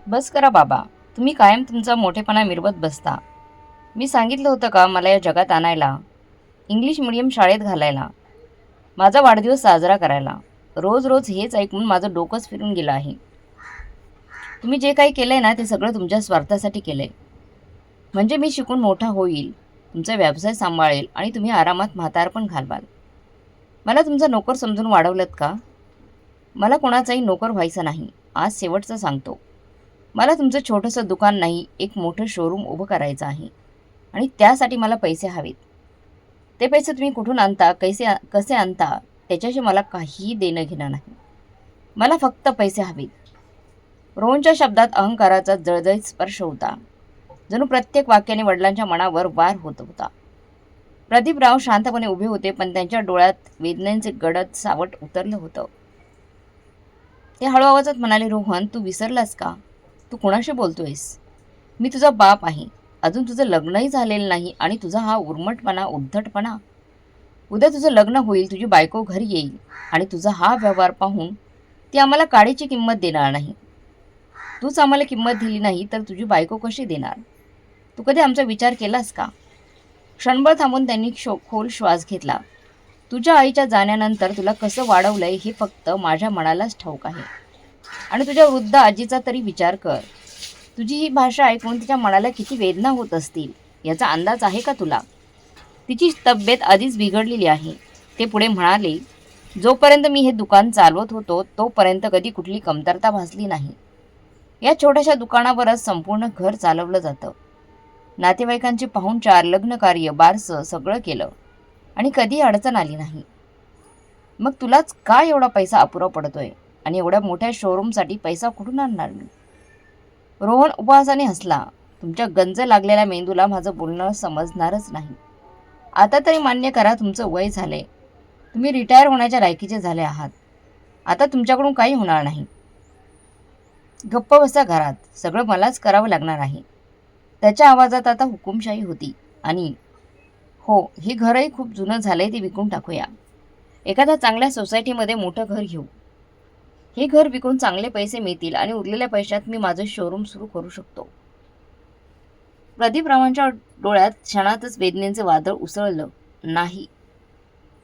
बस करा बाबा. तुम्ही कायम तुमचा मोठेपणा मिरवत बसता. मी सांगितलं होतं का मला या जगात आणायला, इंग्लिश मीडियम शाळेत घालायला, माझा वाढदिवस साजरा करायला. रोज रोज हेच ऐकून माझं डोकंच फिरून गेलं आहे. तुम्ही जे काही केलंय ना ते सगळं तुमच्या स्वार्थासाठी केलंय. म्हणजे मी शिकून मोठा होईल, तुमचा व्यवसाय सांभाळेल आणि तुम्ही आरामात म्हातारपण घालवाल. मला तुमचा नोकर समजून वाढवलत का? मला कोणाचाही नोकर व्हायचं नाही. आज शेवटचं सांगतो. मला तुमचं छोटंसं दुकान नाही, एक मोठं शोरूम उभं करायचं आहे आणि त्यासाठी मला पैसे हवेत. ते पैसे तुम्ही कुठून आणता, कसे आणता, त्याच्याशी मला काहीही देणं घेणं नाही. मला फक्त पैसे हवेत. रोहनच्या शब्दात अहंकाराचा जळजळीत स्पर्श होता. जणू प्रत्येक वाक्याने वडिलांच्या मनावर वार होत होता. प्रदीपराव शांतपणे उभे होते, पण त्यांच्या डोळ्यात वेदनेचे गडद सावट उतरलं होतं. ते हळू आवाजात म्हणाले, रोहन, तू विसरलास का? तू कोणाशी बोलतोयस? मी तुझा बाप आहे. अजून तुझं लग्नही झालेलं नाही आणि तुझा हा उर्मटपणा, उद्धटपणा. उद्या तुझं लग्न होईल, तुझी बायको घरी येईल आणि तुझा हा व्यवहार पाहून ती आम्हाला काडीची किंमत देणार नाही. तूच आम्हाला किंमत दिली नाही तर तुझी बायको कशी देणार? तू कधी आमचा विचार केलास का? क्षणभर थांबून त्यांनी खोल श्वास घेतला. तुझ्या आईच्या जाण्यानंतर तुला कसं वाढवलंय हे फक्त माझ्या मनालाच ठाऊक आहे. आणि तुझ्या वृद्ध आजीचा तरी विचार कर. तुझी ही भाषा ऐकून तिच्या मनाला किती वेदना होत असतील याचा अंदाज आहे का तुला? तिची तब्येत आधीच बिघडलेली आहे. ते पुढे म्हणाले, जोपर्यंत मी हे दुकान चालवत होतो तोपर्यंत कधी कुठली कमतरता भासली नाही. या छोट्याशा दुकानावरच संपूर्ण घर चालवलं जातं. नातेवाईकांचे पाहुणचार, लग्नकार्य, बारसं सगळं केलं आणि कधी अडचण आली नाही. मग तुलाच का एवढा पैसा अपुरा पडतोय आणि एवढ्या मोठ्या शोरूमसाठी पैसा कुठून आणणार मी? रोहन उपहासाने हसला. तुमच्या गंज लागलेल्या मेंदूला माझं बोलणं समजणारच नाही. आता तरी मान्य करा, तुमचं वय झालंय. तुम्ही रिटायर होण्याच्या लायकीचे झाले आहात. आता तुमच्याकडून काही होणार नाही. गप्प बसा घरात. सगळं मलाच करावं लागणार आहे. त्याच्या आवाजात आता हुकुमशाही होती. आणि हो, हे घरही खूप जुनं झालंय, ते विकून टाकूया. एखाद्या चांगल्या सोसायटीमध्ये मोठं घर घेऊ. हे घर विकून चांगले पैसे मिळतील आणि उरलेल्या पैशात मी माझं शोरूम सुरू करू शकतो. प्रदीपरावांच्या डोळ्यात क्षणातच वेदनेचे वादळ उसळलं. नाही,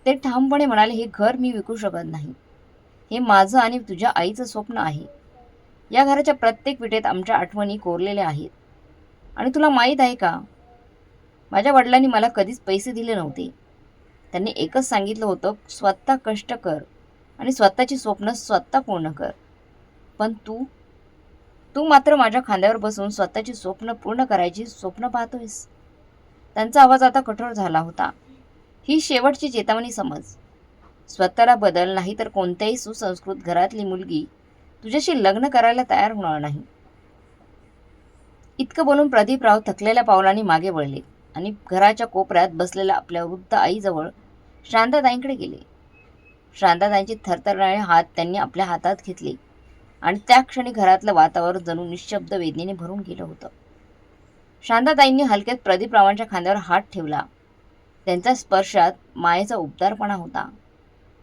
ते ठामपणे म्हणाले, हे घर मी विकू शकत नाही. हे माझं आणि तुझ्या आईचं स्वप्न आहे. या घराच्या प्रत्येक विटेत आमच्या आठवणी कोरलेल्या आहेत. आणि तुला माहीत आहे का, माझ्या वडिलांनी मला कधीच पैसे दिले नव्हते. त्यांनी एकच सांगितलं होतं, स्वतः कष्ट कर आणि स्वतःची स्वप्न स्वतः पूर्ण कर. पण तू तू मात्र माझ्या खांद्यावर बसून स्वतःची स्वप्न पूर्ण करायची स्वप्न पाहतोयस. त्यांचा आवाज आता कठोर झाला होता. ही शेवटची चेतावणी समज. स्वतःला बदल, नाही तर कोणत्याही सुसंस्कृत घरातली मुलगी तुझ्याशी लग्न करायला तयार होणार नाही. इतकं बोलून प्रदीपराव थकलेल्या पावलांनी मागे वळले आणि घराच्या कोपऱ्यात बसलेल्या आपल्या वृद्ध आईजवळ शांताताईंकडे गेले. शांताताईंचे थरथरणारे हात त्यांनी आपल्या हातात घेतले आणि त्या क्षणी घरातलं वातावरण जणू निश्शब्द वेदनेने भरून गेलं होतं. शांताताईंनी हलक्यात प्रदीपरावांच्या खांद्यावर हात ठेवला. त्यांच्या स्पर्शात मायेचा उबदारपणा होता,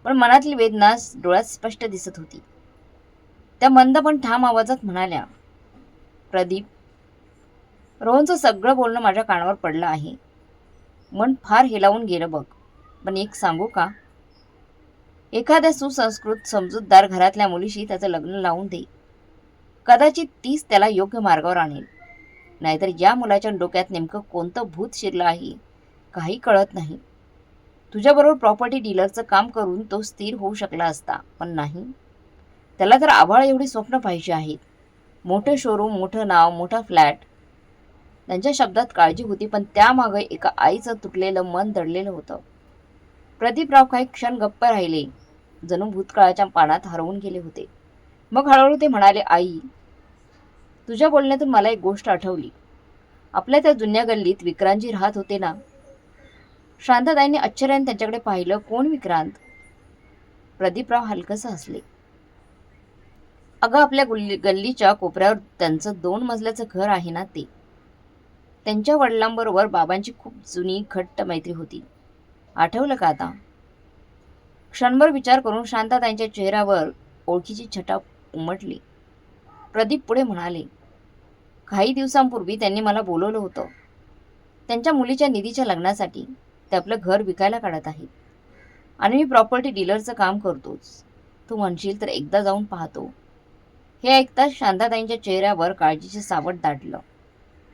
पण मनातली वेदना डोळ्यात स्पष्ट दिसत होती. त्या मंद पण ठाम आवाजात म्हणाल्या, प्रदीप, रोहनचं सगळं बोलणं माझ्या कानावर पडलं आहे. मन फार हेलावून गेलं बघ. पण एक सांगू का? एखाद्या सुसंस्कृत समजूतदार घरातल्या मुलीशी त्याचं लग्न लावून दे. कदाचित तीच त्याला योग्य मार्गावर आणेल. नाहीतर या मुलाच्या डोक्यात नेमकं कोणतं भूत शिरलं आहे काही कळत नाही. तुझ्याबरोबर प्रॉपर्टी डीलरचं काम करून तो स्थिर होऊ शकला असता, पण नाही. त्याला तर आभाळ एवढी स्वप्न पाहिजे आहेत. मोठं शोरूम, मोठं नाव, मोठा फ्लॅट. त्यांच्या शब्दात काळजी होती, पण त्यामागे एका आईचं तुटलेलं मन दडलेलं होतं. प्रदीपराव काही क्षण गप्प राहिले, जणू भूतकाळाच्या पानात हरवून गेले होते. मग हळूहळू ते म्हणाले, आई, तुझ्या बोलण्यातून मला एक गोष्ट आठवली. आपल्या त्या जुन्या गल्लीत विक्रांतजी राहत होते ना? शांताताईंनी आश्चर्याने त्यांच्याकडे पाहिलं. कोण विक्रांत? प्रदीपराव हलकस हसले. अगं, आपल्या गल्लीच्या कोपऱ्यावर त्यांचं 2 मजल्याचं घर आहे ना, ते. त्यांच्या वडिलांबरोबर बाबांची खूप जुनी घट्ट मैत्री होती. आठवलं का आता? क्षणभर विचार करून शांताताईंच्या चेहऱ्यावर ओळखीची छटा उमटली. प्रदीप पुढे म्हणाले, काही दिवसांपूर्वी त्यांनी मला बोलवलं होतं त्यांच्या मुलीच्या निधीच्या लग्नासाठी. ते आपलं घर विकायला काढत आहेत आणि मी प्रॉपर्टी डीलरचं काम करतोच. तू म्हणशील तर एकदा जाऊन पाहतो. हे ऐकताच शांताताईंच्या चेहऱ्यावर काळजीचे सावट दाटलं.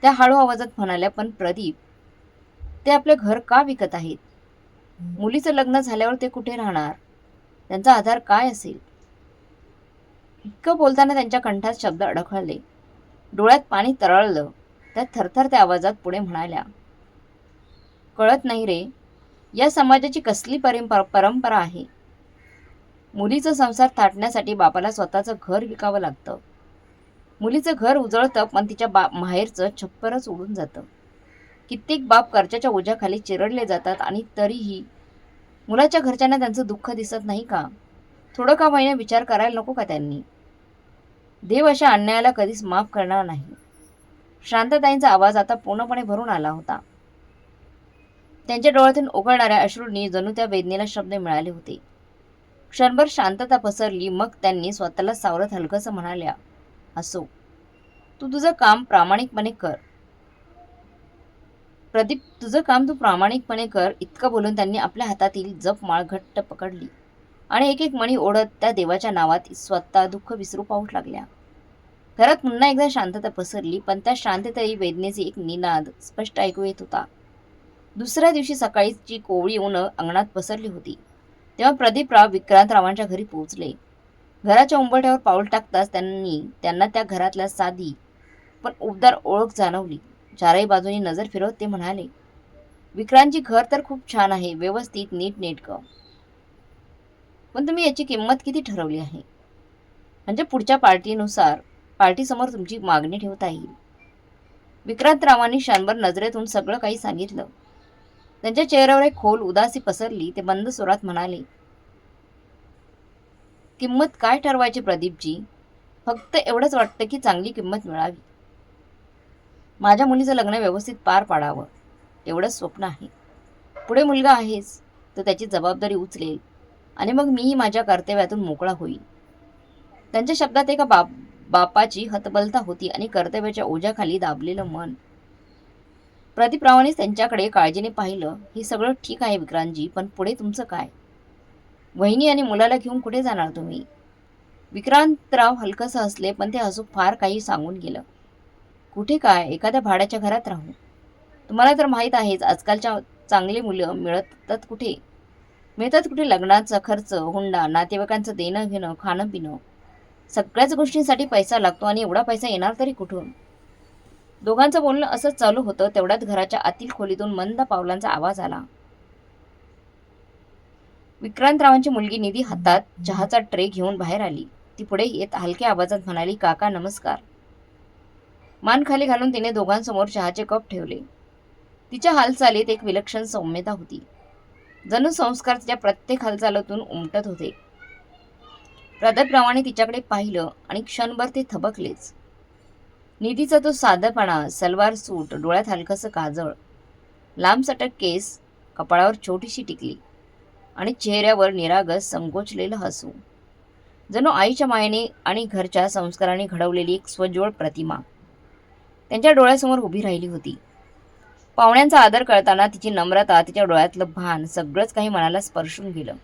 त्या हळू आवाजात म्हणाल्या, पण प्रदीप, ते आपले घर का विकत आहेत? मुलीचं लग्न झाल्यावर ते कुठे राहणार? त्यांचा आधार काय असेल? इतकं बोलताना त्यांच्या कंठात शब्द अडखळले. डोळ्यात पाणी तरळलं. त्या थरथरत्या आवाजात पुढे म्हणाल्या, कळत नाही रे, या समाजाची कसली परंपरा आहे. मुलीचा संसार थाटण्यासाठी बापाला स्वतःचं घर विकावं लागतं. मुलीचं घर उजळतं, पण तिच्या माहेरचं छप्परच उडून जातं. कित्येक बाप कर्जाच्या ओझ्याखाली चिरडले जातात आणि तरीही मुलाच्या घरच्यांना त्यांचं दुःख दिसत नाही का? थोडं का होईना विचार करायला नको का त्यांनी? देव अशा अन्यायाला कधीच माफ करणार नाही. शांतताईंचा आवाज आता पूर्णपणे भरून आला होता. त्यांच्या डोळ्यातून ओघळणाऱ्या अश्रूंनी जणू त्या वेदनेला शब्द मिळाले होते. क्षणभर शांतता पसरली. मग त्यांनी स्वतःला सावरत हलकंसं म्हणाल्या, असो, तू तुझं काम प्रामाणिकपणे कर. प्रदीप, तुझं काम तू प्रामाणिकपणे कर. इतकं बोलून त्यांनी आपल्या हातातील जपमाळ घट्ट पकडली आणि एक एक मणी ओढत त्या देवाच्या नावात स्वतः दुःख विसरू पाहू लागल्या. घरात पुन्हा एकदा शांतता पसरली, पण त्या शांततेतही वेदनेचे एक निनाद स्पष्ट ऐकू येत होता. दुसऱ्या दिवशी सकाळीची कोवळी ऊन अंगणात पसरली होती. तेव्हा प्रदीपराव विक्रांतरावांच्या घरी पोहोचले. घराच्या उंबरठ्यावर पाऊल टाकताच त्यांना त्या घरातल्या साधी पण उबदार ओळख जाणवली. चारही बाजूनी नजर फिरवत ते म्हणाले, विक्रांतची घर तर खूप छान आहे, व्यवस्थित, नीटनेटकं. पण तुम्ही याची किंमत किती ठरवली आहे? म्हणजे पुढच्या पार्टीसमोर तुमची मागणी ठेवता येईल. विक्रांतरावांनी क्षणभर नजरेतून सगळं काही सांगितलं. त्यांच्या चेहऱ्यावर एक खोल उदासी पसरली. ते मंद स्वरात म्हणाले, किंमत काय ठरवायची प्रदीपजी? फक्त एवढंच वाटतं की चांगली किंमत मिळावी. माझ्या मुलीचं लग्न व्यवस्थित पार पाडावं, एवढंच स्वप्न आहे. पुढे मुलगा आहेच, तो त्याची जबाबदारी उचलेल आणि मग मीही माझ्या कर्तव्यातून मोकळा होईल. त्यांच्या शब्दात एका बापाची हतबलता होती आणि कर्तव्याच्या ओझ्याखाली दाबलेलं मन. प्रदीपरावांनीच त्यांच्याकडे काळजीने पाहिलं. हे सगळं ठीक आहे विक्रांतजी, पण पुढे तुमचं काय? वहिनी आणि मुलाला घेऊन कुठे जाणार तुम्ही? विक्रांतराव हलकंसं हसले, पण ते हसू फार काही सांगून गेलं. कुठे काय, एखाद्या भाड्याच्या घरात राहू. तुम्हाला तर माहीत आहेच, आजकालच्या चांगली मुलं मिळतात कुठे? लग्नाचा खर्च, हुंडा, नातेवाईकांचं देणं घेणं, खाणं पिणं, सगळ्याच गोष्टींसाठी पैसा लागतो आणि एवढा पैसा येणार तरी कुठून? दोघांचं बोलणं असंच चालू होतं. तेवढ्यात घराच्या आतील खोलीतून मंद पावलांचा आवाज आला. विक्रांतरावांची मुलगी निधी हातात चहाचा ट्रे घेऊन बाहेर आली. ती पुढे येत हलक्या आवाजात म्हणाली, काका नमस्कार. मान खाली घालून तिने दोघांसमोर चहाचे कप ठेवले. तिच्या हालचालीत एक विलक्षण सौम्यता होती. जणू संस्कार तिच्या प्रत्येक हालचालीतून उमटत होते. प्रदीपरावांनी तिच्याकडे पाहिलं आणि क्षणभर ते थबकलेच. निधीचा तो साधेपणा, सलवार सूट, डोळ्यात हलकसं काजळ, लांबसटक केस, कपाळावर छोटीशी टिकली आणि चेहऱ्यावर निरागस संकोचलेलं हसू, जणू आईच्या मायेने आणि घरच्या संस्काराने घडवलेली एक स्वज्वळ प्रतिमा त्यांच्या डोळ्यासमोर उभी राहिली होती. पाहुण्यांचा आदर करताना तिची नम्रता, तिच्या डोळ्यातलं भान, सगळंच काही मनाला स्पर्शून गेलं.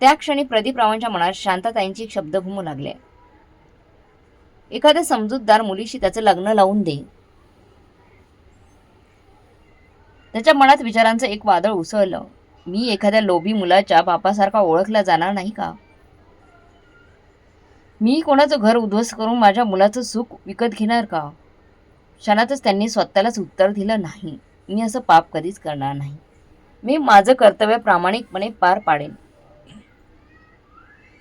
त्या क्षणी प्रदीपरावांच्या मनात शांतताईंचे शब्द घुमू लागले, एखाद्या समजूतदार मुलीशी त्याचं लग्न लावून दे. त्याच्या मनात विचारांचं एक वादळ उसळलं. मी एखाद्या लोभी मुलाच्या बापासारखा ओळखला जाणार नाही का? मी कोणाचं घर उद्ध्वस्त करून माझ्या मुलाचं सुख विकत घेणार का? क्षणातच त्यांनी स्वतःलाच उत्तर दिलं, नाही, मी असं पाप कधीच करणार नाही. मी माझं कर्तव्य प्रामाणिकपणे पार पाडेन.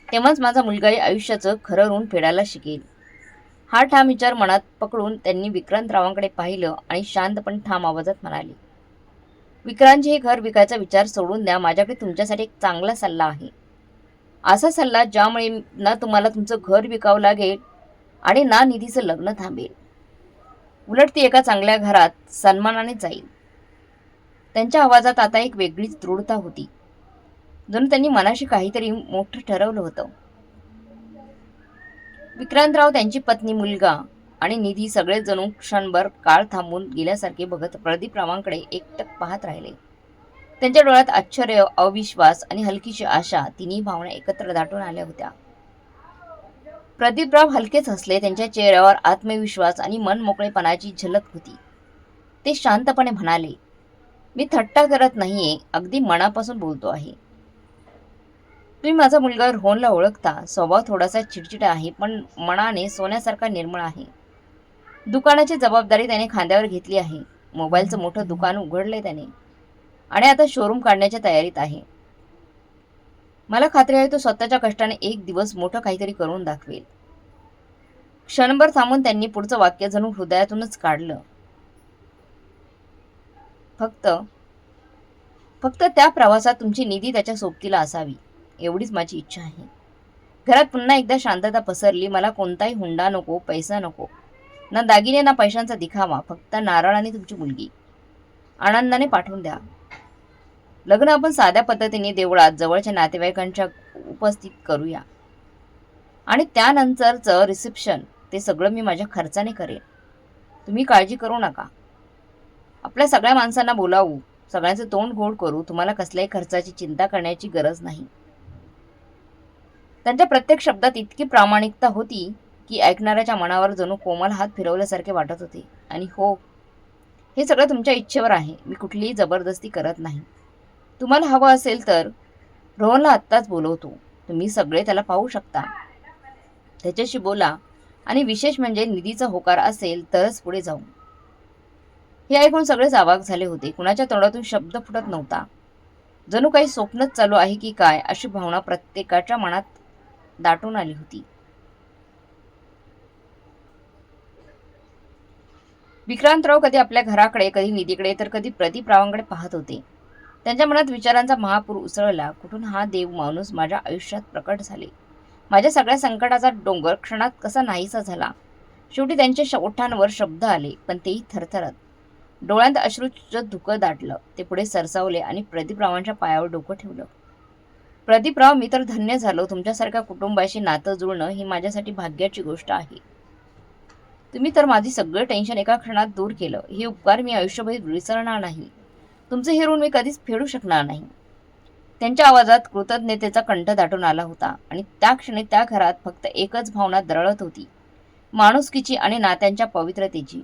तेव्हाच माझा मुलगाही आयुष्याचं खरं ऋण फेडायला शिकेल. हा ठाम विचार मनात पकडून त्यांनी विक्रांतरावांकडे पाहिलं आणि शांत पण ठाम आवाजात म्हणाले, विक्रांतजी, हे घर विकायचा विचार सोडून द्या. माझ्याकडे तुमच्यासाठी एक चांगला सल्ला आहे. असा सल्ला ज्यामुळे ना तुम्हाला तुमचं घर विकावं लागेल आणि ना निधीचं लग्न थांबेल. उलट ती एका चांगल्या घरात सन्मानाने जाईल. त्यांच्या आवाजात आता एक वेगळीच दृढता होती, जणू त्यांनी मनाशी काहीतरी मोठं ठरवलं होतं. विक्रांतराव, त्यांची पत्नी, मुलगा आणि निधी सगळेच जणू क्षणभर काळ थांबून गेल्यासारखे बघत प्रदीपरावांकडे एकटक पाहत राहिले. त्यांच्या डोळ्यात आश्चर्य, अविश्वास आणि हलकीशी आशा, तिन्ही भावना एकत्र दाटून आल्या होत्या. प्रदीपराव हलकेच हसले. त्यांच्या चेहऱ्यावर आत्मविश्वास आणि मनमोकळेपणाची झलक होती. ते शांतपणे म्हणाले, मी थट्टा करत नाहीये, अगदी मनापासून बोलतो आहे. तुम्ही माझा मुलगा रोहनला ओळखता. स्वभाव थोडासा चिडचिडा आहे, पण मनाने सोन्यासारखा निर्मळ आहे. दुकानाची जबाबदारी त्याने खांद्यावर घेतली आहे. मोबाईलचं मोठं दुकान उघडलंय त्याने आणि आता शोरूम काढण्याच्या तयारीत आहे. मला खात्री आहे तो स्वतःच्या कष्टाने एक दिवस मोठं काहीतरी करून दाखवेल. क्षणभर थांबून त्यांनी पुढचं वाक्य जणू हृदयातूनच काढलं. फक्त फक्त त्या प्रवासात तुमची निधी त्याच्या सोबतीला असावी, एवढीच माझी इच्छा आहे. घरात पुन्हा एकदा शांतता पसरली. मला कोणताही हुंडा नको, पैसा नको, ना दागिने ना पैशांचा दिखावा. फक्त नारळ आणि तुमची मुलगी आनंदाने पाठवून द्या. लग्न आपण साध्या पद्धतीने देवळात जवळच्या नातेवाईकांच्या उपस्थित करूया आणि त्यानंतरचं रिसेप्शन ते सगळं मी माझ्या खर्चाने करेन. तुम्ही काळजी करू नका. आपल्या सगळ्या माणसांना बोलावू, सगळ्यांचं तोंड गोड करू. तुम्हाला कसल्याही खर्चाची चिंता करण्याची गरज नाही. त्यांच्या प्रत्येक शब्दात इतकी प्रामाणिकता होती की ऐकणाऱ्याच्या मनावर जणू कोमल हात फिरवल्यासारखे वाटत होते. आणि हो, हे सगळं तुमच्या इच्छेवर आहे. मी कुठलीही जबरदस्ती करत नाही. तुम्हाला हवं असेल तर रोहनला आत्ताच बोलवतो. तुम्ही सगळे त्याला पाहू शकता, त्याच्याशी बोला आणि विशेष म्हणजे निधीचा होकार असेल तरच पुढे जाऊ. हे ऐकून सगळेच अवाक झाले होते. कुणाच्या तोंडातून शब्द फुटत नव्हता. जणू काही स्वप्नच चालू आहे की काय अशी भावना प्रत्येकाच्या मनात दाटून आली होती. विक्रांतराव कधी आपल्या घराकडे, कधी निधीकडे, तर कधी प्रदीपरावांकडे पाहत होते. त्यांच्या मनात विचारांचा महापूर उसळला. कुठून हा देव माणूस माझ्या आयुष्यात प्रकट झाले? माझ्या सगळ्या संकटाचा डोंगर क्षणात कसा नाहीसा झाला? शेवटी त्यांच्या ओठांवर शब्द आले, पण तेही थरथरत. डोळ्यांत अश्रूचं धुकं दाटलं. ते पुढे सरसावले आणि प्रदीपरावांच्या पायावर डोकं ठेवलं. प्रदीपराव, मी तर धन्य झालो. तुमच्यासारख्या कुटुंबाशी नातं जुळणं ही माझ्यासाठी भाग्याची गोष्ट आहे. तुम्ही तर माझी सगळं टेन्शन एका क्षणात दूर केलं. हे उपकार मी आयुष्यभर विसरणार नाही. तुमचं हे ऋण मी कधीच फेडू शकणार नाही. त्यांच्या आवाजात कृतज्ञतेचा कंठ दाटून आला होता आणि त्या क्षणी त्या घरात फक्त एकच भावना दरळत होती, माणुसकीची आणि नात्यांच्या पवित्रतेची.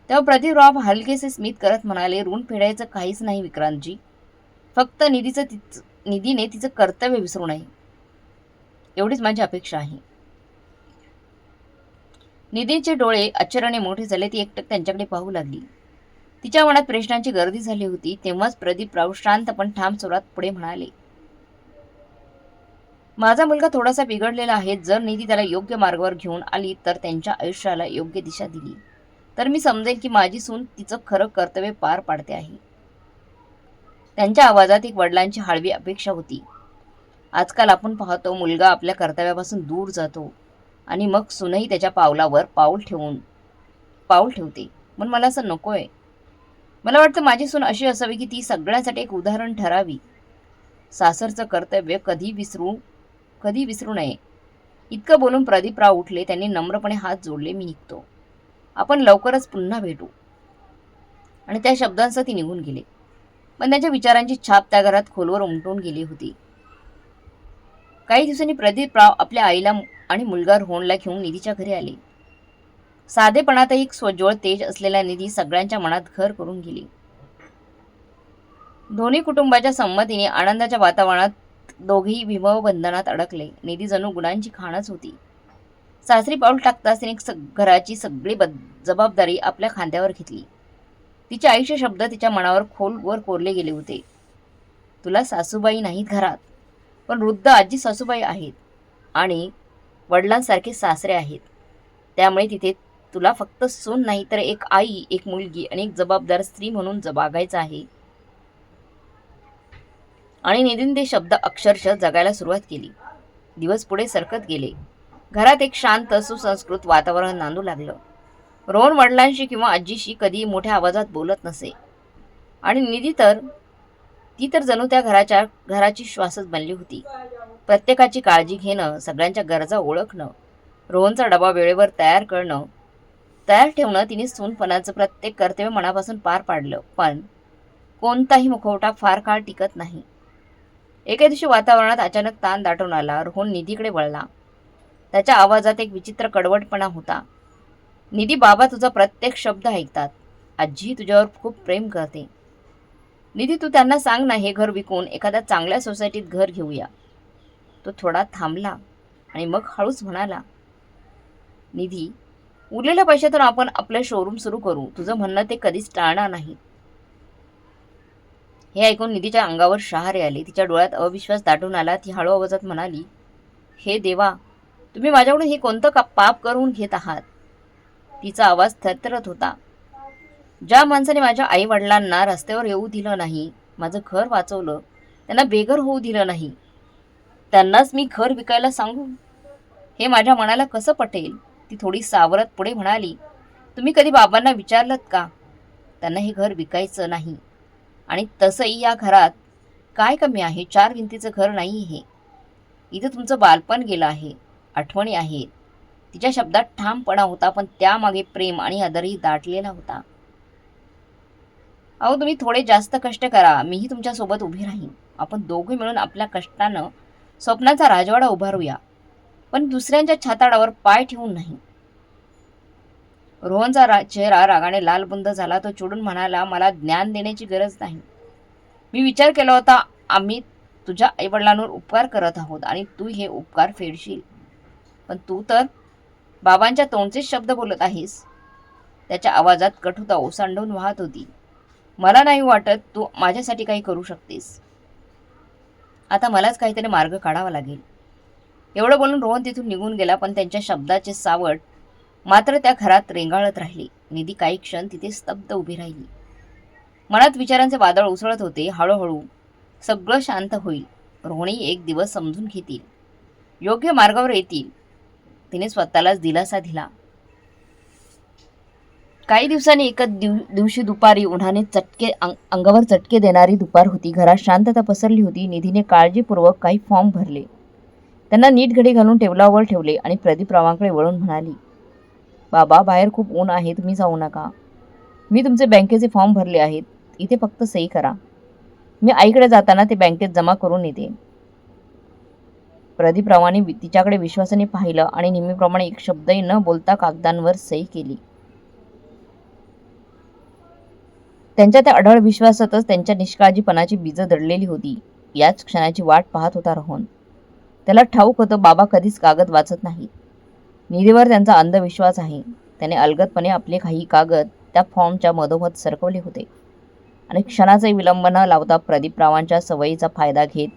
तेव्हा प्रदीपराव हलकेसे स्मित करत म्हणाले, ऋण फेडायचं काहीच नाही विक्रांतजी. फक्त निधीने तिचं कर्तव्य विसरू नये, एवढीच माझी अपेक्षा आहे. निधीचे डोळे आश्चर्याने मोठे झाले. ती एकटक त्यांच्याकडे पाहू लागली. तिच्या मनात प्रश्नांची गर्दी झाली होती. तेव्हाच प्रदीपराव शांत पण ठाम स्वरात पुढे म्हणाले, माझा मुलगा थोडासा बिघडलेला आहे. जर निधी त्याला योग्य मार्गावर घेऊन आली, तर त्यांच्या आयुष्याला योग्य दिशा दिली, तर मी समजेल की माझी सून तिचं खरं कर्तव्य पार पाडते आहे. त्यांच्या आवाजात एक वडिलांची हळवी अपेक्षा होती. आजकाल आपण पाहतो, मुलगा आपल्या कर्तव्यापासून दूर जातो आणि मग सूनही त्याच्या पावलावर पाऊल ठेवते. पण मला असं नकोय. मला वाटतं माझी सून अशी असावी की ती सगळ्यांसाठी एक उदाहरण ठरावी. सासरचं कर्तव्य कधी विसरू नये. इतकं बोलून प्रदीपराव उठले. त्यांनी नम्रपणे हात जोडले. मी निघतो. आपण लवकरच पुन्हा भेटू. आणि त्या शब्दांसह ती निघून गेले. पण त्यांच्या विचारांची छाप त्या घरात खोलवर उमटून गेली होती. काही दिवसांनी प्रदीपराव आपल्या आईला आणि मुलगा रोहनला घेऊन निधीच्या घरी आले. साधेपणातही एक स्वज्वळ तेज असलेला निधी सगळ्यांच्या मनात घर करून गेली. दोन्ही कुटुंबाच्या संमतीने आनंदाच्या वातावरणात दोघेही विवाह बंधनात अडकले. निधी जणू गुणांची खाणच होती. सासरी पाऊल टाकताच तिने घराची सगळी जबाबदारी आपल्या खांद्यावर घेतली. तिच्या आईचे शब्द तिच्या मनावर खोलवर कोरले गेले होते. तुला सासूबाई नाहीत घरात, पण वृद्ध आजी सासूबाई आहेत आणि वडिलांसारखे सासरे आहेत. त्यामुळे तिथे तुला फक्त सून नाही, तर एक आई, एक मुलगी आणि एक जबाबदार स्त्री म्हणून वागायचं आहे. आणि निधीने ते शब्द अक्षरशः जगायला सुरुवात केली. दिवस पुढे सरकत गेले. घरात एक शांत सुसंस्कृत वातावरण नांदू लागलं. रोहन वडिलांशी किंवा आजीशी कधी मोठ्या आवाजात बोलत नसे आणि निधी ती तर जणू त्या घराची श्वासच बनली होती. प्रत्येकाची काळजी घेणं, सगळ्यांच्या गरजा ओळखणं, रोहनचा डबा वेळेवर तयार करणं तयार ठेवणं तिने सूनपणाचं प्रत्येक कर्तव्य मनापासून पार पाडलं. पण कोणताही मुखवटा फार काळ टिकत नाही. एके दिवशी वातावरणात अचानक ताण दाटून आला. रोहन निधीकडे वळला. त्याच्या आवाजात एक विचित्र कडवटपणा होता. निधी, बाबा तुझा प्रत्येक शब्द ऐकतात. आजी तुझ्यावर खूप प्रेम करते. निधी, तू त्यांना सांग ना, हे घर विकून एखाद्या चांगल्या सोसायटीत घर घेऊया. तो थोडा थांबला आणि मग हळूच म्हणाला, निधी, उरलेल्या पैशातून आपण आपले शोरूम सुरू करू. तुझं म्हणणं ते कधीच टाळणार नाही. हे ऐकून निधीच्या अंगावर शहारे आले. तिच्या डोळ्यात अविश्वास दाटून आला. ती हळू आवाजात म्हणाली, हे देवा, तुम्ही माझ्याकडून हे कोणतं पाप करून घेत आहात? तिचा आवाज थरथरत होता. ज्या माणसाने माझ्या आई वडिलांना रस्त्यावर येऊ दिलं नाही, माझं घर वाचवलं, त्यांना बेघर होऊ दिलं नाही, त्यांनाच मी घर विकायला सांगू? हे माझ्या मनाला कसं पटेल? ती थोडी सावरत पुढे म्हणाली, तुम्ही कधी बाबांना विचारलं का? त्यांना हे घर विकायचं नाही. आणि तसंही या घरात काय कमी आहे? 4 भिंतीचं घर नाही हे. इथं तुमचं बालपण गेलं आहे, आठवणी आहेत. तिच्या शब्दात ठामपणा होता, पण त्यामागे प्रेम आणि आदरही दाटलेला होता. अहो, तुम्ही थोडे जास्त कष्ट करा, मीही तुमच्यासोबत उभी राहीन. आपण दोघे मिळून आपल्या कष्टानं स्वप्नाचा राजवाडा उभारूया, पण दुसऱ्यांच्या छाताडावर पाय ठेवून नाही. रोहनचा चेहरा रागाने लालबुंद झाला. तो चिडून म्हणाला, मला ज्ञान देण्याची गरज नाही. मी विचार केला होता, आम्ही तुझ्या आईवडिलांवर उपकार करत आहोत आणि तू हे उपकार फेडशील. पण तू तर बाबांच्या तोंडचेच शब्द बोलत आहेस. त्याच्या आवाजात कटुता ओसांडून वाहत होती. मला नाही वाटत तू माझ्यासाठी काही करू शकतेस. आता मलाच काहीतरी मार्ग काढावा लागेल. एवढं बोलून रोहन तिथून निघून गेला. पण त्यांच्या शब्दाचे सावट मात्र त्या घरात रेंगाळत राहिले. निधी काही क्षण तिथे स्तब्ध उभी राहिली. मनात विचारांचे वादळ उसळत होते. हळूहळू सगळं शांत होईल. रोहनी एक दिवस समजून घेतील, योग्य मार्गावर येतील. तिने स्वतःलाच दिलासा दिला. काही दिवसांनी एका दिवशी दुपारी उन्हाने अंगावर चटके देणारी दुपार होती. घरात शांतता पसरली होती. निधीने काळजीपूर्वक काही फॉर्म भरले, त्यांना नीट घडी घालून टेबलावर ठेवले आणि प्रदीपरावांकडे वळून म्हणाली, बाबा, बाहेर खूप ऊन आहे, तुम्ही जाऊ नका. मी तुमचे बँकेचे फॉर्म भरले आहेत, इथे फक्त सही करा. मी आईकडे जाताना ते बँकेत जमा करून येते. प्रदीपरावांनी तिच्याकडे विश्वासाने पाहिलं आणि नेहमीप्रमाणे एक शब्दही न बोलता कागदांवर सही केली. त्यांच्या त्या अढळ विश्वासातच त्यांच्या निष्काळजीपणाची बीजं दडलेली होती. याच क्षणाची वाट पाहत होता रोहन. त्याला ठाऊक होतं, बाबा कधीच कागद वाचत नाहीत. निधीवर त्यांचा अंधविश्वास आहे. त्याने अलगदपणे आपले काही कागद त्या फॉर्मच्या मधोमध सरकवले होते आणि क्षणाचाही विलंब न लावता प्रदीपरावांच्या सवयीचा फायदा घेत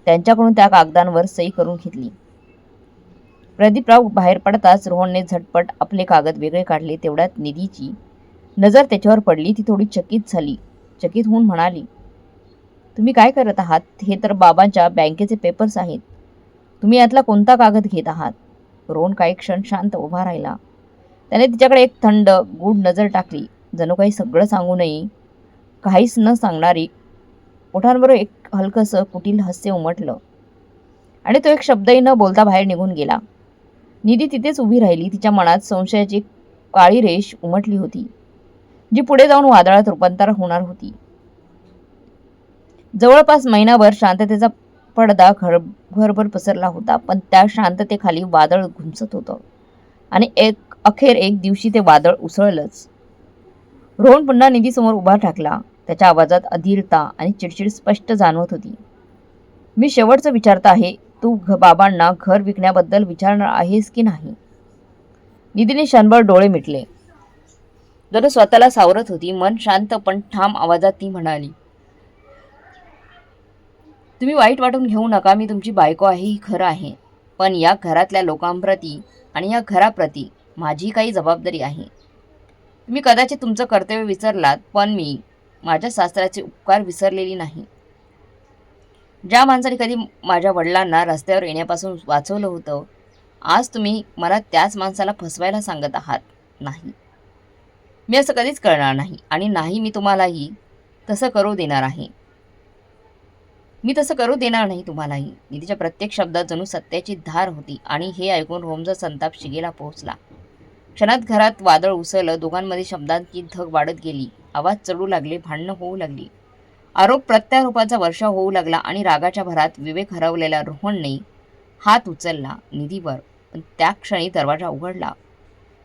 त्यांच्याकडून त्या कागदांवर सही करून घेतली. प्रदीपराव बाहेर पडताच रोहनने झटपट आपले कागद वेगळे काढले. तेवढ्यात निधीची नजर त्याच्यावर पडली. ती थोडी चकित झाली. चकित होऊन म्हणाली, तुम्ही काय करत आहात? हे तर बाबांच्या बँकेचे पेपर्स आहेत. तुम्ही यातला कोणता कागद घेत आहात? रोहन काही क्षण शांत उभा राहिला. त्याने तिच्याकडे एक थंड गूढ नजर टाकली, जणू काही सगळं सांगूनही काहीच न सांगणारी. ओठांवर एक हलकंसं कुटील हास्य उमटलं आणि तो एक शब्दही न बोलता बाहेर निघून गेला. निधी तिथेच उभी राहिली. तिच्या मनात संशयाची काळी रेष उमटली होती, जी पुढे जाऊन वादळात रूपांतर होणार होती. जवळपास महिनाभर शांततेचा पडदा घरभर पसरला होता. पण त्या शांततेखाली वादळ घुमसत होतं आणि अखेर एक दिवशी ते वादळ उसळलंच. रोहन पुन्हा निधीसमोर उभा ठाकला. त्याच्या आवाजात अधीरता आणि चिडचिड स्पष्ट जाणवत होती. मी शेवटचं विचारत आहे, तू बाबांना घर विकण्याबद्दल विचारणार आहेस की नाही? निधीने क्षणभर डोळे मिटले. जणू स्वतःला सावरत होती. मन शांत पण ठाम आवाजात ती म्हणाली, तुम्ही वाईट वाटून घेऊ नका. मी तुमची बायको आहे, ही खरं आहे. पण या घरातल्या लोकांप्रती आणि या घराप्रती माझी काही जबाबदारी आहे. तुम्ही कदाचित तुमचं कर्तव्य विसरलात, पण मी माझ्या सासऱ्याचे उपकार विसरलेली नाही. ज्या माणसाने कधी माझ्या वडिलांना रस्त्यावर येण्यापासून वाचवलं होतं, आज तुम्ही मला त्याच माणसाला फसवायला सांगत आहात. नाही, मी असं कधीच करणार नाही आणि नाही मी तुम्हालाही तसं करू देणार आहे. मी तसं करू देणार नाही तुम्हालाही. निधीच्या प्रत्येक शब्दात जणू सत्याची धार होती आणि हे ऐकून रोहनचा संताप शिगेला पोहोचला. क्षणात घरात वादळ उसळलं. दोघांमध्ये शब्दांची धग वाढत गेली. आवाज चढू लागले, भांडणं होऊ लागली. आरोप प्रत्यारोपाचा वर्षाव होऊ लागला आणि रागाच्या भरात विवेक हरवलेल्या रोहनने हात उचलला निधीवर. पण त्या क्षणी दरवाजा उघडला.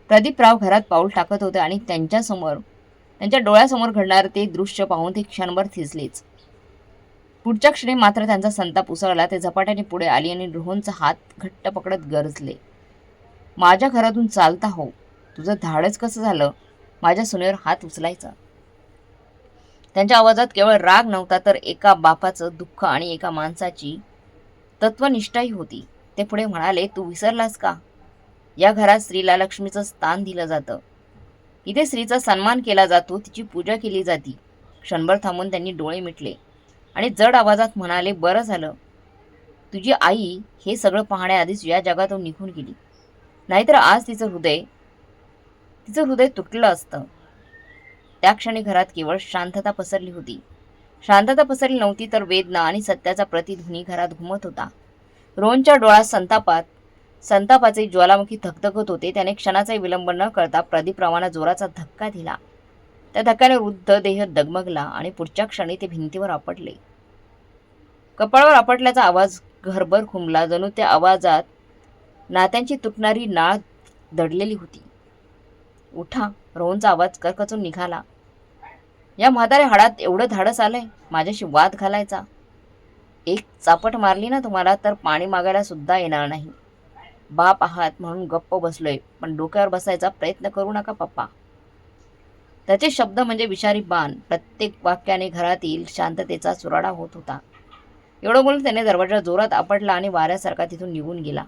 प्रदीपराव घरात पाऊल टाकत होते आणि त्यांच्या डोळ्यासमोर घडणारं ते दृश्य पाहून ते क्षणभर थिजलेच. पुढच्या क्षणी मात्र त्यांचा संताप उसळला. ते झपाट्याने पुढे आली आणि रोहनचा हात घट्ट पकडत गरजले, माझ्या घरातून चालता हो. तुझं धाडस कसं झालं माझ्या सुनेवर हात उचलायचा? त्यांच्या आवाजात केवळ राग नव्हता, तर एका बापाचं दुःख आणि एका माणसाची तत्वनिष्ठाही होती. ते पुढे म्हणाले, तू विसरलास का? या घरात स्त्रीला लक्ष्मीचं स्थान दिलं जातं. इथे स्त्रीचा सन्मान केला जातो, तिची पूजा केली जाते. क्षणभर थांबून त्यांनी डोळे मिटले आणि जड आवाजात म्हणाले, बरं झालं तुझी आई हे सगळं पाहण्याआधीच या जगातून निघून गेली, नाहीतर आज तिचं हृदय तुटलं असतं. त्या क्षणी घरात केवळ शांतता पसरली होती. शांतता पसरली नव्हती, तर वेदना आणि सत्याचा प्रतिध्वनी घरात घुमत होता. रोहनच्या डोळ्यात संतापाचे ज्वालामुखी धगधगत होते. त्याने क्षणाचाही विलंब न करता प्रदीपरावांना जोराचा धक्का दिला. त्या धक्क्याने वृद्ध देह डगमगला आणि पुढच्या क्षणी ते भिंतीवर आपटले. कपाळावर आपटल्याचा आवाज घरभर घुमला. जणू त्या आवाजात नात्यांची तुटणारी नाळ दडलेली होती. उठा, रोहनचा आवाज करकचून निघाला. या म्हाताऱ्या हाडात एवढं धाडस आलंय माझ्याशी वाद घालायचा? एक चापट मारली ना तुम्हाला तर पाणी मागायला सुद्धा येणार नाही. बाप आहात म्हणून गप्प बसलोय, पण डोक्यावर बसायचा प्रयत्न करू नका पप्पा. त्याचे शब्द म्हणजे विषारी बाण. प्रत्येक वाक्याने घरातील शांततेचा चुराडा होत होता. एवढं बोलून त्याने दरवाजा जोरात आपटला आणि वाऱ्यासारखा तिथून निघून गेला.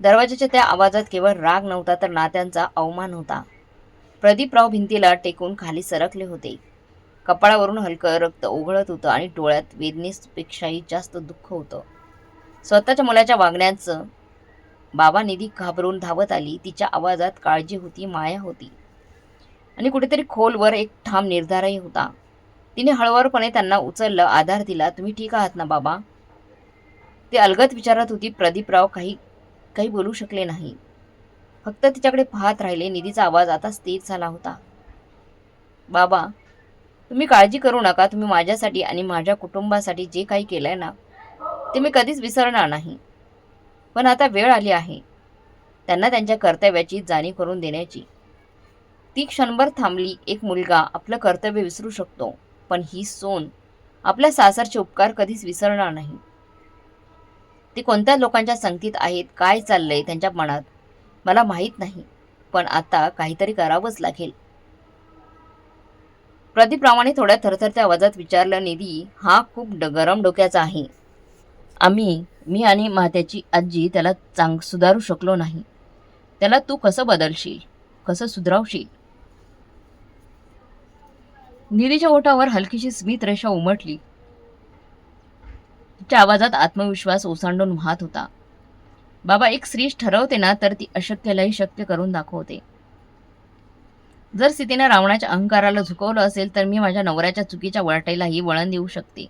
दरवाजाच्या त्या आवाजात केवळ राग नव्हता, तर नात्यांचा अवमान होता. प्रदीपराव भिंतीला टेकून खाली सरकले होते. कपाळावरून हलकं रक्त ओघळत होतं आणि डोळ्यात वेदनेपेक्षाही जास्त दुःख होतं. स्वतःच्या मुलाच्या वागण्याचं. बाबा निधी घाबरून धावत आली. तिच्या आवाजात काळजी होती, माया होती आणि कुठेतरी खोलवर एक ठाम निर्धारही होता. तिने हळुवारपणे त्यांना उचललं, आधार दिला. तुम्ही ठीक आहात ना बाबा? ती अलगद विचारत होती. प्रदीपराव काही बोलू शकले नाही, फक्त तिच्याकडे पाहत राहिले. निधीचा आवाज आता स्थिर झाला होता. बाबा, तुम्ही काळजी करू नका. तुम्ही माझ्यासाठी आणि माझ्या कुटुंबासाठी जे काही केलंय ना, ते मी कधीच विसरणार नाही. पण आता वेळ आली आहे त्यांना त्यांच्या कर्तव्याची जाणीव करून देण्याची. ती क्षणभर थांबली. एक मुलगा आपलं कर्तव्य विसरू शकतो, पण ही सोन आपल्या सासरचे उपकार कधीच विसरणार नाही. ते कोणत्या लोकांच्या संगतीत आहेत, काय चाललंय त्यांच्या मनात, मला माहीत नाही, पण आता काहीतरी करावंच लागेल. प्रदीपरावाने थोड्या थरथरत्या आवाजात विचारलं, निधी हा खूप गरम डोक्याचा आहे. मी आणि त्याची आजी त्याला सुधारू शकलो नाही. त्याला तू कसं बदलशील, कसं सुधारवशील? निधीच्या ओठावर हलकीशी स्मित रेषा उमटली. तिच्या आवाजात आत्मविश्वास ओसांडून वाहत होता. बाबा, एक स्त्री ठरवते ना, तर ती अशक्यालाही शक्य करून दाखवते. जर सीतेने रावणाच्या अहंकाराला झुकवलं असेल, तर मी माझ्या नवऱ्याच्या चुकीच्या वाटेलाही वळण देऊ शकते.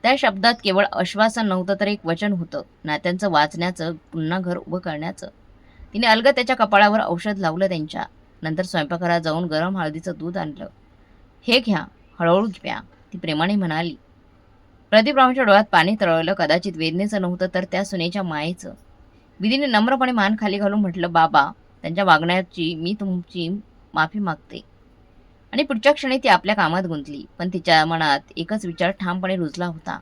त्या शब्दात केवळ आश्वासन नव्हतं, तर एक वचन होतं, नात्यांचं वाचण्याचं, पुन्हा घर उभं करण्याचं. तिने अलगद त्याच्या कपाळावर औषध लावलं त्यांच्या. नंतर स्वयंपाकघरात जाऊन गरम हळदीचं दूध आणलं. हे घ्या, हळूहळू प्या, ती प्रेमाने म्हणाली. प्रदीपरावांच्या डोळ्यात पाणी तरळलं. कदाचित वेदनेचं नव्हतं, तर त्या सुनेच्या मायेचं. विधीने नम्रपणे मान खाली घालून म्हटलं, बाबा, त्यांच्या वागण्याची मी तुमची माफी मागते. आणि पुढच्या क्षणी ती आपल्या कामात गुंतली. पण तिच्या मनात एकच विचार ठामपणे रुजला होता,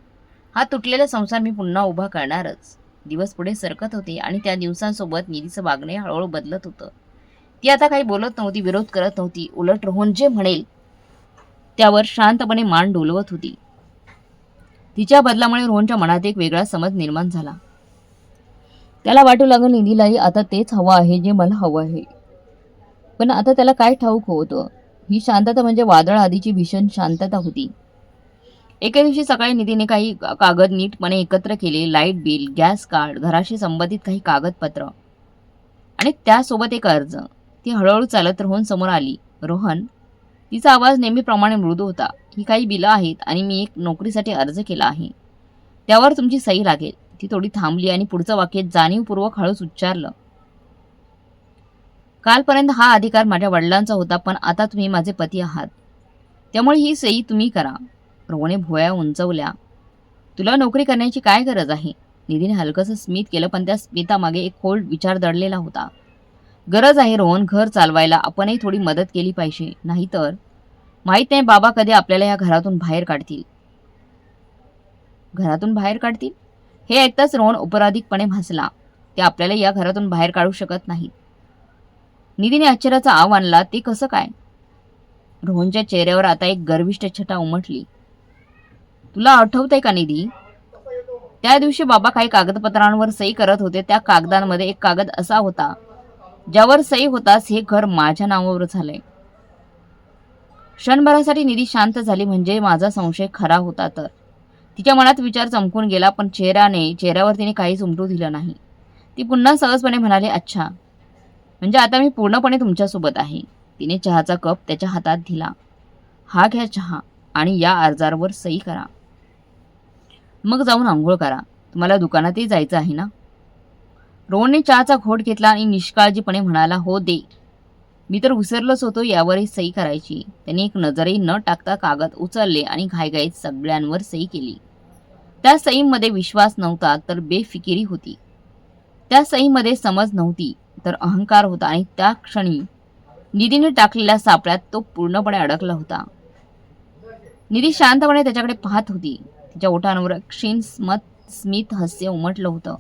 हा तुटलेला संसार मी पुन्हा उभा करणारच. दिवस पुढे सरकत होते आणि त्या दिवसांसोबत निधीचं वागणे हळूहळू बदलत होतं. ती आता काही बोलत नव्हती, विरोध करत नव्हती. उलट रोहन जे म्हणेल त्यावर शांतपणे मान डोलवत होती. तिच्या बदलामुळे रोहनच्या मनात एक वेगळा समज निर्माण झाला. त्याला वाटू लागलं, निधीलाही आता तेच हवं आहे जे मला हवं आहे. पण आता त्याला काय ठाऊक होतं, ही शांतता म्हणजे वादळ आधीची भीषण शांतता होती. एके दिवशी सकाळी निधीने काही कागद नीटपणे एकत्र केले. लाईट बिल, गॅस कार्ड, घराशी संबंधित काही कागदपत्र आणि त्यासोबत एक अर्ज. ती हळूहळू चालत रोहन समोर आली. रोहन, तिचा आवाज नेहमीप्रमाणे मृदू होता. ही काही बिलं आहेत आणि मी एक नोकरीसाठी अर्ज केला आहे, त्यावर तुमची सही लागेल. ती थोडी थांबली आणि पुढचं वाक्य जाणीवपूर्वक हळूच उच्चारलं. कालपर्यंत हा अधिकार माझ्या वडिलांचा होता, पण आता तुम्ही माझे पती आहात, त्यामुळे ही सही तुम्ही करा. रोहनने भुवया उंचवल्या. तुला नोकरी करण्याची काय गरज आहे? निधीने हलकंसं स्मित केलं, पण त्या स्मितामागे एक खोल विचार दडलेला होता. गरज आहे रोहन, घर चालवायला आपणही थोडी मदत केली पाहिजे, नाहीतर माहित नाही बाबा कधी आपल्याला या घरातून बाहेर काढतील. घरातून बाहेर काढतील? हे ऐकताच रोहन उपराधिकपणे भासला. ते आपल्याला या घरातून बाहेर काढू शकत नाहीत. निधीने आश्चर्याचा आव आणला. ते कसं काय? रोहनच्या चेहऱ्यावर आता एक गर्विष्ठ छटा उमटली. तुला आठवतंय का निधी, त्या दिवशी बाबा काही कागदपत्रांवर सही करत होते. त्या कागदांमध्ये एक कागद असा होता ज्यावर सही होताच हे घर माझ्या नावावर झालंय. क्षणभरासाठी निधी शांत झाली. म्हणजे माझा संशय खरा होता तर? तिच्या मनात विचार चमकून गेला, पण चेहऱ्यावर तिने काहीच उमटू दिलं नाही. ती पुन्हा सहजपणे म्हणाली, अच्छा, म्हणजे आता मी पूर्णपणे तुमच्यासोबत आहे. तिने चहाचा कप त्याच्या हातात दिला. हा घ्या चहा आणि या अर्जावर सही करा. मग जाऊन आंघोळ करा. तुम्हाला दुकानातही जायचं आहे ना? रोहनने चहाचा घोट घेतला आणि निष्काळजीपणे म्हणाला, हो दे. मी तर विसरलोच होतो यावरही सही करायची. त्यांनी एक नजरही न टाकता कागद उचलले आणि घाईघाईत सगळ्यांवर सही केली. त्या सहीमध्ये विश्वास नव्हता तर बेफिकिरी होती. त्या सहीमध्ये समज नव्हती तर अहंकार होता. आणि त्या क्षणी निधीने टाकलेल्या सापळ्यात तो पूर्णपणे अडकला होता. निधी शांतपणे त्याच्याकडे पाहत होती. तिच्या ओठांवर क्षीण स्मित हास्य उमटलं होतं.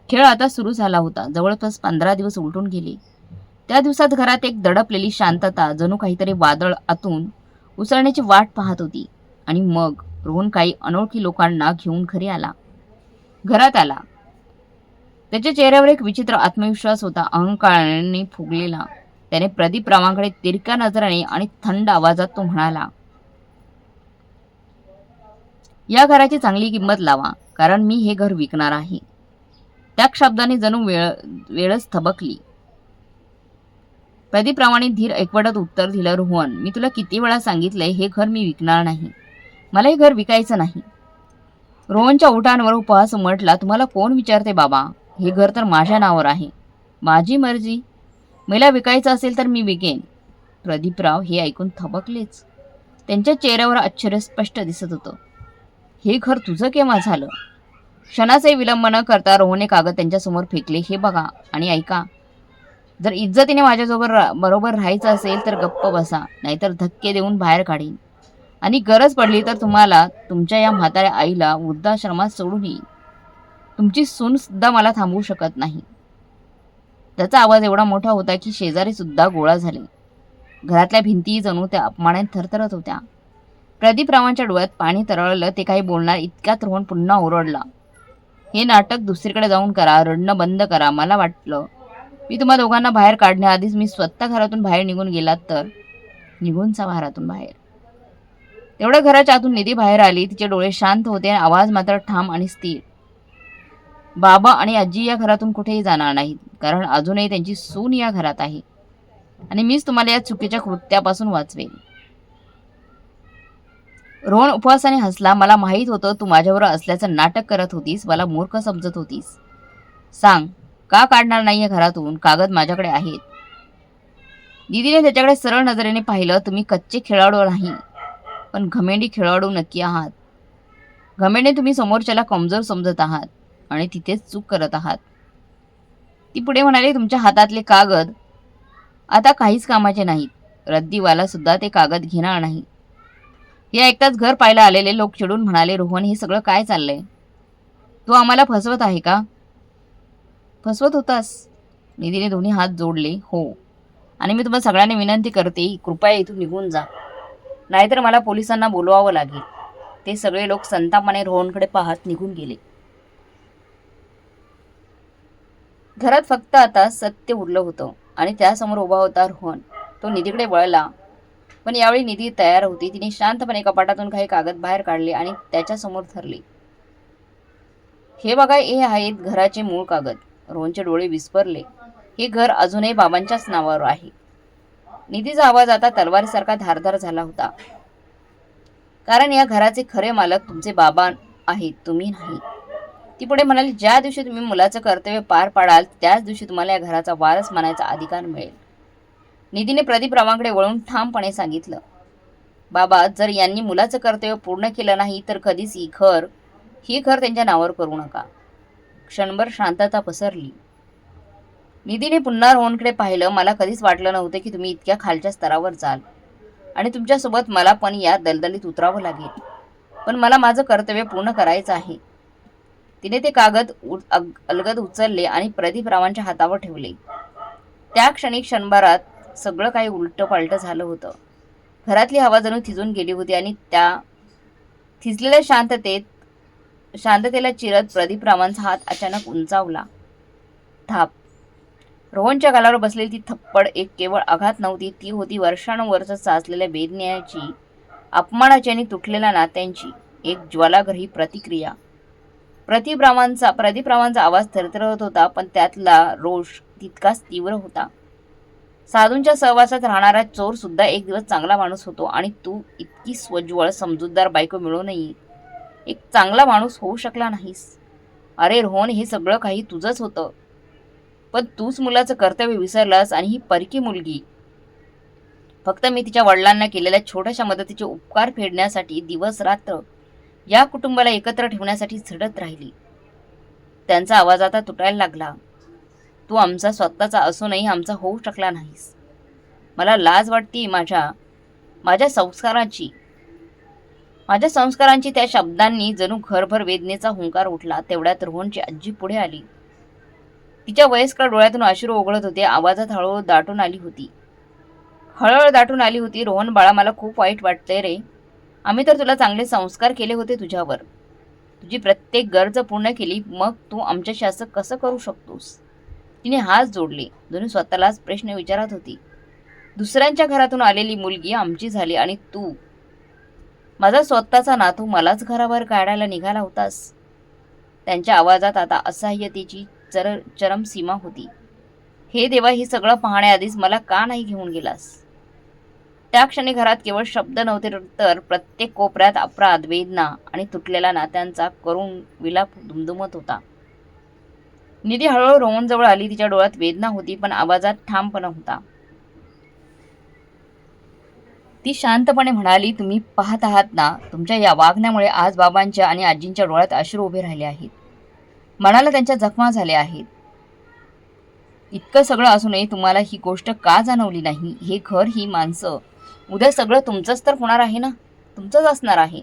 खेळ आता सुरू झाला होता. जवळपास 15 दिवस उलटून गेले. त्या दिवसात घरात एक दडपलेली शांतता, जणू काहीतरी वादळ आतून उसळण्याची वाट पाहत होती. आणि मग रोहन काही अनोळखी लोकांना घेऊन घरात आला. त्याच्या चेहऱ्यावर एक विचित्र आत्मविश्वास होता, अहंकाराने फुगलेला. त्याने प्रदीप रावांकडे तिरक्या नजराने आणि थंड आवाजात तो म्हणाला, या घराची चांगली किंमत लावा, कारण मी हे घर विकणार आहे. त्या शब्दाने जणू वेळच थबकली. प्रदीप रावांनी धीर एकवटत उत्तर दिलं, रोहन, मी तुला किती वेळा सांगितलंय हे घर मी विकणार नाही. मला हे घर विकायचं नाही. रोहनच्या ओठांवर उपहास उमटला. तुम्हाला कोण विचारते बाबा? हे घर तर माझ्या नावावर आहे. माझी मर्जी. मला विकायचं असेल तर मी विकेन. प्रदीपराव हे ऐकून थबकलेच. त्यांच्या चेहऱ्यावर आश्चर्य स्पष्ट दिसत होतं. हे घर तुझं केव्हा झालं? क्षणाचाही विलंब न करता रोहनने कागद त्यांच्यासमोर फेकले. हे बघा आणि ऐका. जर इज्जतीने बरोबर राहायचं असेल तर गप्प बसा, नाहीतर धक्के देऊन बाहेर काढीन. आणि गरज पडली तर तुम्हाला तुमच्या या म्हाताऱ्या आईला वृद्धाश्रमात सोडून येईल. तुमची सून सुद्धा मला थांबवू शकत नाही. त्याचा आवाज एवढा मोठा होता की शेजारी सुद्धा गोळा झाले. घरातल्या भिंती जणू त्या अपमानाने थरथरत होत्या. प्रदीपरावांच्या डोळ्यात पाणी तरळलं. ते काही बोलणार इतक्यात रोहन पुन्हा ओरडला, हे नाटक दुसरीकडे जाऊन करा. रडणं बंद करा. मला वाटलं मी तुम्हा दोघांना बाहेर काढण्याआधीच मी स्वतः घरातून बाहेर निघून गेलात तर. निघून जा घरातून बाहेर. तेवढ्या घराच्या आतून निधी बाहेर आली. तिचे डोळे शांत होते आणि आवाज मात्र ठाम आणि स्थिर. बाबा आणि आजी या घरातून कुठेही जाणार नाहीत, कारण अजूनही त्यांची सून या घरात आहे आणि मीच तुम्हाला या चुकीच्या कृत्यापासून वाचवेल. रोहन उपवासाने हसला. मला माहीत होतं तू माझ्याबरोबर असल्याचं नाटक करत होतीस, मला मूर्ख समजत होतीस. सांग, का काढणार नाही या घरातून? कागद माझ्याकडे आहेत. दीदीने त्याच्याकडे सरळ नजरेने पाहिलं. तुम्ही कच्चे खेळाडू नाही, पण घमेंडी खेळाडू नक्की आहात. घमेंडे तुम्ही समोरच्याला कमजोर समजत आहात आणि तिथेच चूक करत आहात. ती पुढे म्हणाली, तुमच्या हातातले कागद आता काहीच कामाचे नाहीत. रद्दीवाला सुद्धा ते कागद घेणार नाही. हे ऐकताच घर पाहायला आलेले लोक चिडून म्हणाले, रोहन, हे सगळं काय चाललंय? तू आम्हाला फसवत आहे का? फसवत होतास? निधीने दोन्ही हात जोडले. हो, आणि मी तुम्हाला सगळ्यांनी विनंती करते, कृपया इथून निघून जा, नाहीतर मला पोलिसांना बोलवावं लागेल. ते सगळे लोक संतापाने रोहनकडे पाहत निघून गेले. घरात फक्त आता सत्य उरलं होतं आणि त्यासमोर उभा होता रोहन. तो निधीकडे वळला, पण यावेळी निधी तयार होती. तिने शांतपणे कपाटातून काही कागद बाहेर काढले आणि त्याच्यासमोर धरले. हे बघा, हे आहेत घराचे मूळ कागद. रोहनचे डोळे विस्फरले. हे घर अजूनही बाबांच्याच नावावर आहे. निधीचा आवाज आता तलवारीसारखा धारदार झाला होता. कारण या घराचे खरे मालक तुमचे बाबा आहेत, तुम्ही नाही. ती पुढे म्हणाली, ज्या दिवशी तुम्ही मुलाचं कर्तव्य पार पाडाल त्याच दिवशी तुम्हाला या घराचा वारस मानायचा अधिकार मिळेल. निधीने प्रदीपरावांकडे वळून ठामपणे सांगितलं, बाबा, जर यांनी मुलाचं कर्तव्य पूर्ण केलं नाही तर कधीच ही घर त्यांच्या नावावर करू नका. क्षणभर शांतता पसरली. निधीने पुन्हा रोहनकडे पाहिलं. मला कधीच वाटलं नव्हतं की तुम्ही इतक्या खालच्या स्तरावर जाल आणि तुमच्यासोबत मला पण या दलदलीत उतरावं लागेल. पण मला माझं कर्तव्य पूर्ण करायचं आहे. तिने ते कागद अलगद उचलले आणि प्रदीपरावांच्या हातावर ठेवले. त्या क्षणभरात सगळं काही उलट पालट झालं होतं. घरातली हवा जणू थिजून गेली होती आणि त्या थिजलेल्या शांततेला चिरत प्रदीपरावांचा हात अचानक उंचावला. थाप. रोहनच्या गालावर बसलेली ती थप्पड एक केवळ आघात नव्हती, ती होती वर्षानुवर्ष साचलेल्या वेदनेची, अपमानाची आणि तुटलेल्या नात्यांची एक ज्वालाग्रही प्रतिक्रिया. प्रदीपरावांचा आवाज थरथरत होता, पण त्यातला रोष तितकाच तीव्र होता. साधूंच्या सहवासात राहणारा चोर सुद्धा एक दिवस चांगला माणूस होतो आणि तू इतकी स्वज्वळ समजूतदार बायको मिळूनही एक चांगला माणूस होऊ शकला नाहीस. अरे रोहन, हे सगळं काही तुझंच होतं, पण तूच मुलाचं कर्तव्य विसरलास. आणि ही परकी मुलगी फक्त मी तिच्या वडिलांना केलेल्या छोट्याशा मदतीचे उपकार फेडण्यासाठी दिवस रात्र या कुटुंबाला एकत्र ठेवण्यासाठी झटत राहिली. त्यांचा आवाज आता तुटायला लागला. तू आमचा स्वतःचा असूनही आमचा होऊ शकला नाहीस. मला लाज वाटते माझ्या संस्कारांची. त्या शब्दांनी जणू घरभर वेदनेचा हुंकार उठला. तेवढ्यात रोहनची आजी पुढे आली. तिच्या वयस्कर डोळ्यातून अश्रू ओघळत होते. आवाजात हळूहळू दाटून आली होती. रोहन बाळा, मला खूप वाईट वाटतंय रे. आम्ही तर तुला चांगले संस्कार केले होते तुझ्यावर. तुझी प्रत्येक गरज पूर्ण केली, मग तू आमच्याशी असं कसं करू शकतोस? तिने हात जोडले. दोन्ही स्वतःलाच प्रश्न विचारत होती. दुसऱ्यांच्या घरातून आलेली मुलगी आमची झाली आणि तू, माझा स्वतःचा नातू, मलाच घरावर काढायला निघाला होतास. त्यांच्या आवाजात आता असहाय्यतेची चरम सीमा होती. हे देवा, हे सगळं पाहण्याआधीच मला का नाही घेऊन गेलास? त्या क्षणी घरात केवळ शब्द नव्हते, तर प्रत्येक कोपऱ्यात अपराध, वेदना आणि तुटलेल्या नात्यांचा करुण विलाप दुमदुमत होता. निधी हळूहळू रोहनजवळ आली. तिच्या डोळ्यात वेदना होती, पण आवाजात ठामपणा होता. ती शांतपणे म्हणाली, तुम्ही पाहत आहात ना, तुमच्या या वागण्यामुळे आज बाबांच्या आणि आजींच्या डोळ्यात अश्रू उभे राहिले आहेत. मनाला त्यांच्या जखमा झाल्या आहेत. इतकं सगळं असूनही तुम्हाला ही गोष्ट का जाणवली नाही? हे घर, ही माणसं, उद्या सगळं तुमचंच तर होणार आहे ना, तुमचंच असणार आहे.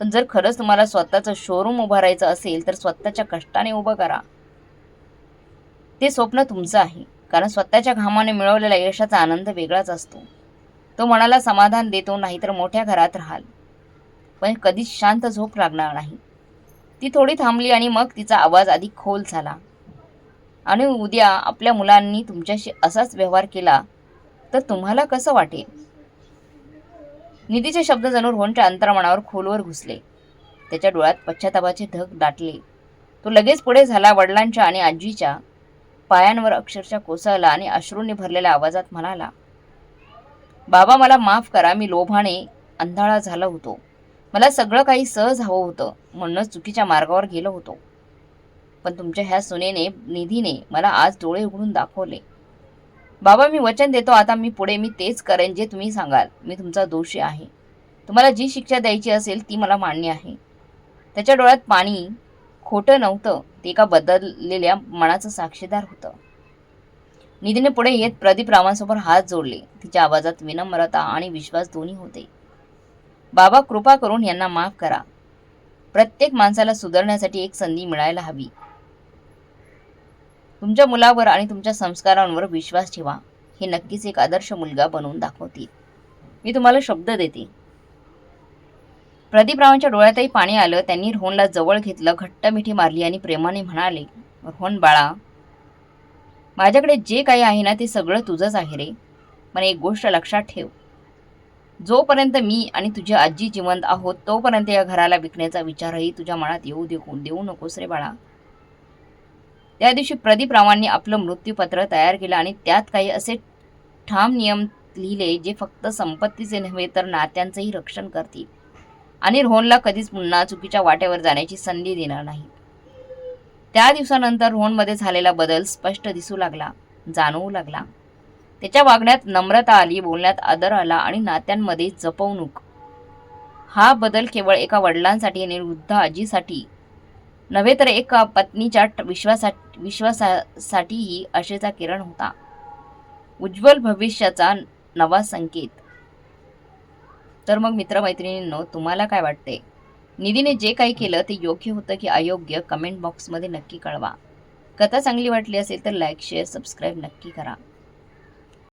पण जर खरंच तुम्हाला स्वतःचं शोरूम उभारायचं असेल तर स्वतःच्या कष्टाने उभं करा. ते स्वप्न तुमचं आहे, कारण स्वतःच्या घामाने मिळवलेल्या यशाचा आनंद वेगळाच असतो. तो मनाला समाधान देतो. नाहीतर मोठ्या घरात राहाल, पण कधीच शांत झोप लागणार नाही. ती थोडी थांबली आणि मग तिचा आवाज अधिक खोल झाला. आणि उद्या आपल्या मुलांनी तुमच्याशी असाच व्यवहार केला तर तुम्हाला कसं वाटेल? निधीचे शब्द जणू रोहनच्या अंतर्मनावर खोलवर घुसले. त्याच्या डोळ्यात पश्चातापाचे ढग दाटले. तो लगेच पुढे झाला. वडिलांच्या आणि आजीच्या पायांवर अक्षरशः कोसळला आणि अश्रूंनी भरलेल्या आवाजात म्हणाला, बाबा, मला माफ करा. मी लोभाने अंधाळा झालो होतो. मला सगळं काही सहज हवं होतं, म्हणूनच चुकीच्या मार्गावर गेलो होतो. पण तुमच्या ह्या सुनेने, निधीने मला आज डोळे उघडून दाखवले. बाबा, मी वचन देतो, आता मी तेच करेन जे तुम्ही सांगाल. मी तुमचा दोषी आहे. तुम्हाला जी शिक्षा द्यायची असेल ती मला मान्य आहे. त्याच्या डोळ्यात पाणी खोटं नव्हतं, ते एका बदललेल्या मनाचं साक्षीदार होतं. निधीने पुढे येत प्रदीपरावांसमोर हात जोडले. तिच्या आवाजात विनम्रता आणि विश्वास दोन्ही होते. बाबा, कृपा करून यांना माफ करा. प्रत्येक माणसाला सुधारण्यासाठी एक संधी मिळायला हवी. तुमच्या मुलावर आणि तुमच्या संस्कारांवर विश्वास ठेवा. हे नक्कीच एक आदर्श मुलगा बनवून दाखवतील. मी तुम्हाला शब्द देते. प्रदीपरावांच्या डोळ्यातही पाणी आलं. त्यांनी रोहनला जवळ घेतलं, घट्ट मिठी मारली आणि प्रेमाने म्हणाले, रोहन बाळा, माझ्याकडे जे काही आहे ना ते सगळं तुझंच आहे रे. पण एक गोष्ट लक्षात ठेव, जोपर्यंत मी आणि तुझी आजी जिवंत आहोत तोपर्यंत या घराला विकण्याचा विचारही तुझ्या मनात देऊ नकोस रे बाळा. त्या दिवशी प्रदीपरावांनी आपलं मृत्यूपत्र तयार केलं आणि त्यात काही असे ठाम नियम लिहिले जे फक्त संपत्तीचे नव्हे तर नात्यांचंही रक्षण करतील आणि रोहनला कधीच पुन्हा चुकीच्या वाटेवर जाण्याची संधी देणार नाही. त्या दिवसानंतर रोहनमध्ये झालेला बदल स्पष्ट दिसू लागला, जाणवू लागला. त्याच्या वागण्यात नम्रता आली, बोलण्यात आदर आला आणि नात्यांमध्ये जपवणूक. हा बदल केवळ एका वडिलांसाठी आणि वृद्ध आजीसाठी नव्हे तर एका पत्नीच्या विश्वासासाठीही आशेचा किरण होता. उज्ज्वल भविष्याचा नवा संकेत. तर मग मित्रमैत्रिणींनो, तुम्हाला काय वाटते? निधीने जे काही केलं ते योग्य होतं की अयोग्य? कमेंट बॉक्समध्ये नक्की कळवा. कथा चांगली वाटली असेल तर लाईक, शेअर, सबस्क्राईब नक्की करा.